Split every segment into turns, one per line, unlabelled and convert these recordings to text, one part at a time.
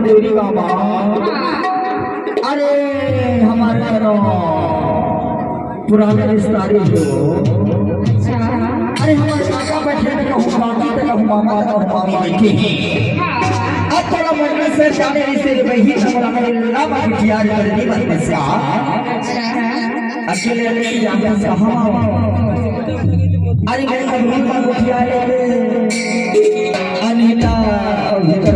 देवरी बाबा अरे हमारे पुराने रिश्तेदारी जो अरे हमारे काका बैठे थे कहूँ माता थे कहूँ मामा कहूँ मामा बैठे अब थोड़ा मन से जाने से वही हमारा मेरे लाभ किया जल्दी बनने से अकेले ले जाने से हाँ अरे मेरे कभी बात किया अनीता भीतर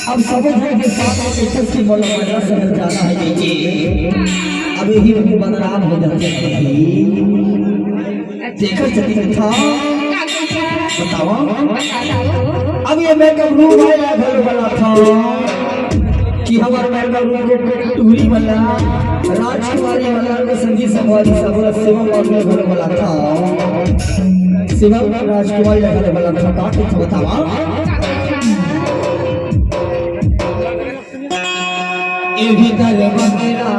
अब सब के साथ की बोलो मजा से जाना है देखिए अब यही उनके बदनाम हो जाते हैं देखा चली था बताओ अब ये मेकअप रूम है घर वाला था कि हमारे मेकअप रूम को टूरी वाला राजकुमारी वाला को संगीत संवादी सब सेवा करने घर वाला था सेवा राजकुमारी घर वाला था काटे तो बताओ ये भीतर बंगला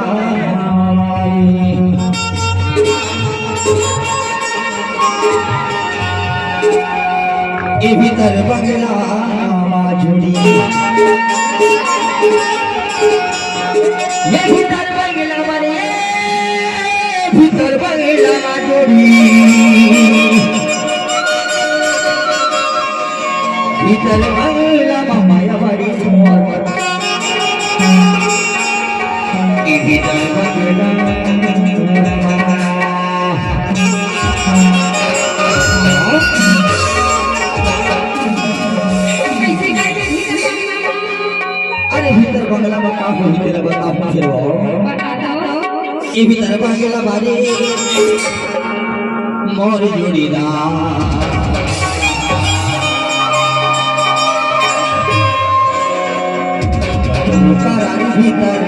ये भीतर बंगला जुड़ी ये भीतर बंगला मारे भीतर बंगला जोड़ी भीतर बंगला माया बड़ी सुंदर भीतर बंगला अरे भीतर बंगला में काम होने के लिए बताओ मुझे ये भीतर बंगला बारे मोर जोड़ीदार भीतर